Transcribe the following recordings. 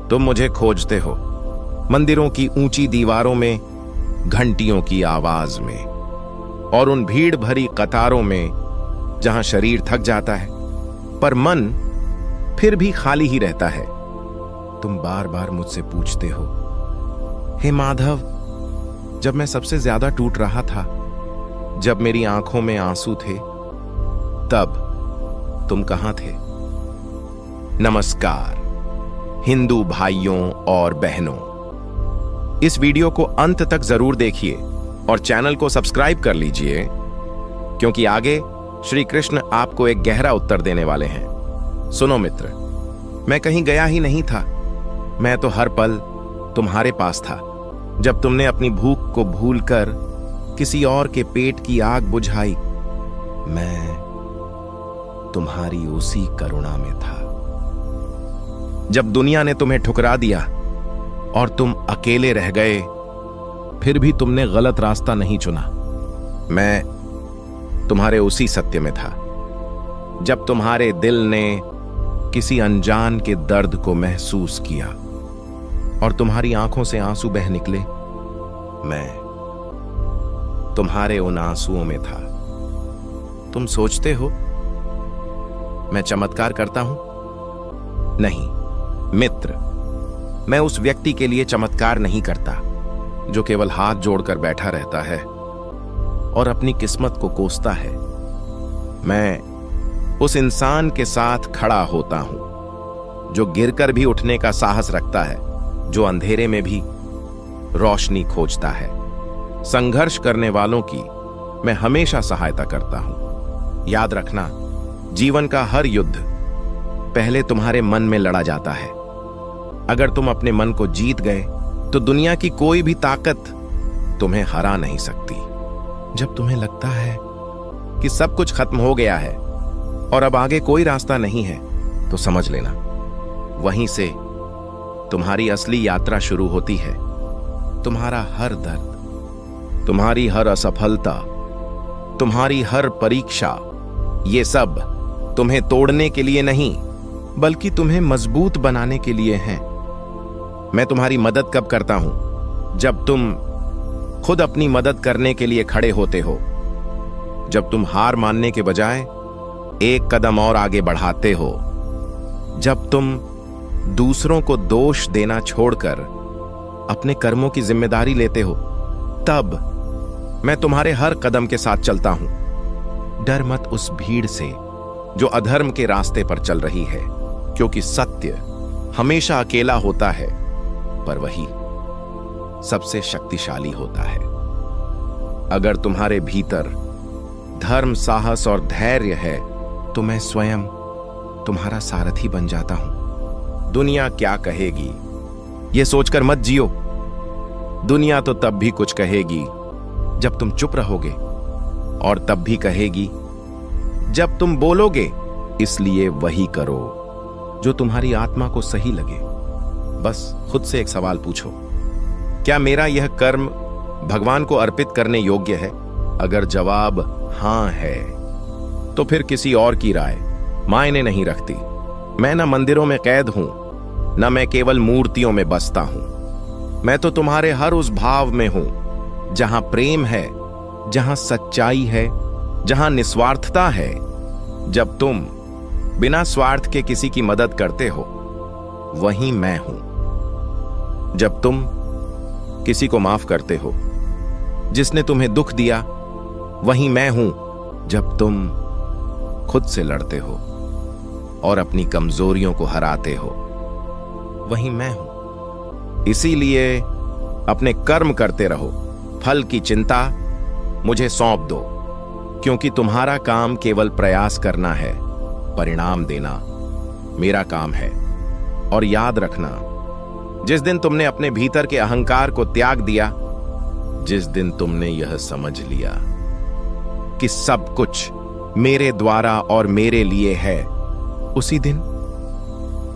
तुम मुझे खोजते हो मंदिरों की ऊंची दीवारों में, घंटियों की आवाज में और उन भीड़ भरी कतारों में जहां शरीर थक जाता है पर मन फिर भी खाली ही रहता है। तुम बार बार मुझसे पूछते हो, हे माधव, जब मैं सबसे ज्यादा टूट रहा था, जब मेरी आंखों में आंसू थे, तब तुम कहां थे? नमस्कार हिंदू भाइयों और बहनों, इस वीडियो को अंत तक जरूर देखिए और चैनल को सब्सक्राइब कर लीजिए, क्योंकि आगे श्री कृष्ण आपको एक गहरा उत्तर देने वाले हैं। सुनो मित्र, मैं कहीं गया ही नहीं था, मैं तो हर पल तुम्हारे पास था। जब तुमने अपनी भूख को भूलकर किसी और के पेट की आग बुझाई, मैं तुम्हारी उसी करुणा में था। जब दुनिया ने तुम्हें ठुकरा दिया और तुम अकेले रह गए, फिर भी तुमने गलत रास्ता नहीं चुना। मैं तुम्हारे उसी सत्य में था। जब तुम्हारे दिल ने किसी अनजान के दर्द को महसूस किया और तुम्हारी आंखों से आंसू बह निकले, मैं तुम्हारे उन आंसुओं में था। तुम सोचते हो मैं चमत्कार करता हूं? नहीं मित्र, मैं उस व्यक्ति के लिए चमत्कार नहीं करता जो केवल हाथ जोड़कर बैठा रहता है और अपनी किस्मत को कोसता है। मैं उस इंसान के साथ खड़ा होता हूं जो गिरकर भी उठने का साहस रखता है, जो अंधेरे में भी रोशनी खोजता है। संघर्ष करने वालों की मैं हमेशा सहायता करता हूं। याद रखना, जीवन का हर युद्ध पहले तुम्हारे मन में लड़ा जाता है। अगर तुम अपने मन को जीत गए तो दुनिया की कोई भी ताकत तुम्हें हरा नहीं सकती। जब तुम्हें लगता है कि सब कुछ खत्म हो गया है और अब आगे कोई रास्ता नहीं है, तो समझ लेना, वहीं से तुम्हारी असली यात्रा शुरू होती है। तुम्हारा हर दर्द, तुम्हारी हर असफलता, तुम्हारी हर परीक्षा, ये सब तुम्हें तोड़ने के लिए नहीं, बल्कि तुम्हें मजबूत बनाने के लिए हैं। मैं तुम्हारी मदद कब करता हूं? जब तुम खुद अपनी मदद करने के लिए खड़े होते हो, जब तुम हार मानने के बजाय एक कदम और आगे बढ़ाते हो, जब तुम दूसरों को दोष देना छोड़कर अपने कर्मों की जिम्मेदारी लेते हो, तब मैं तुम्हारे हर कदम के साथ चलता हूं। डर मत उस भीड़ से जो अधर्म के रास्ते पर चल रही है, क्योंकि सत्य हमेशा अकेला होता है, पर वही सबसे शक्तिशाली होता है। अगर तुम्हारे भीतर धर्म, साहस और धैर्य है, तो मैं स्वयं तुम्हारा सारथी बन जाता हूं। दुनिया क्या कहेगी, यह सोचकर मत जियो। दुनिया तो तब भी कुछ कहेगी जब तुम चुप रहोगे, और तब भी कहेगी जब तुम बोलोगे। इसलिए वही करो जो तुम्हारी आत्मा को सही लगे। बस खुद से एक सवाल पूछो, क्या मेरा यह कर्म भगवान को अर्पित करने योग्य है? अगर जवाब हां है, तो फिर किसी और की राय मायने नहीं रखती। मैं न मंदिरों में कैद हूं, न मैं केवल मूर्तियों में बसता हूं। मैं तो तुम्हारे हर उस भाव में हूं जहां प्रेम है, जहां सच्चाई है, जहां निस्वार्थता है। जब तुम बिना स्वार्थ के किसी की मदद करते हो, वहीं मैं हूं। जब तुम किसी को माफ करते हो जिसने तुम्हें दुख दिया, वहीं मैं हूं। जब तुम खुद से लड़ते हो और अपनी कमजोरियों को हराते हो, वहीं मैं हूं। इसीलिए अपने कर्म करते रहो, फल की चिंता मुझे सौंप दो, क्योंकि तुम्हारा काम केवल प्रयास करना है, परिणाम देना मेरा काम है। और याद रखना, जिस दिन तुमने अपने भीतर के अहंकार को त्याग दिया, जिस दिन तुमने यह समझ लिया कि सब कुछ मेरे द्वारा और मेरे लिए है, उसी दिन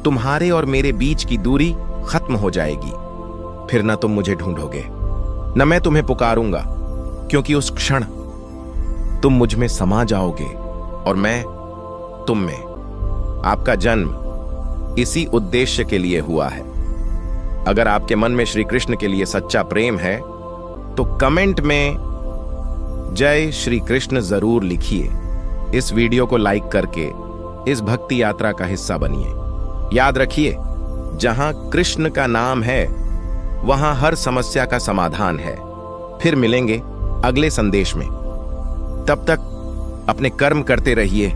तुम्हारे और मेरे बीच की दूरी खत्म हो जाएगी। फिर न तुम मुझे ढूंढोगे, न मैं तुम्हें पुकारूंगा, क्योंकि उस क्षण तुम मुझ में समा जाओगे और मैं तुम में। आपका जन्म इसी उद्देश्य के लिए हुआ है अगर आपके मन में श्री कृष्ण के लिए सच्चा प्रेम है तो कमेंट में जय श्री कृष्ण जरूर लिखिए। इस वीडियो को लाइक करके इस भक्ति यात्रा का हिस्सा बनिए। याद रखिए, जहां कृष्ण का नाम है वहां हर समस्या का समाधान है। फिर मिलेंगे अगले संदेश में। तब तक अपने कर्म करते रहिए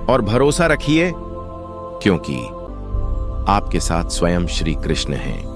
और भरोसा रखिए, क्योंकि आपके साथ स्वयं श्री कृष्ण हैं।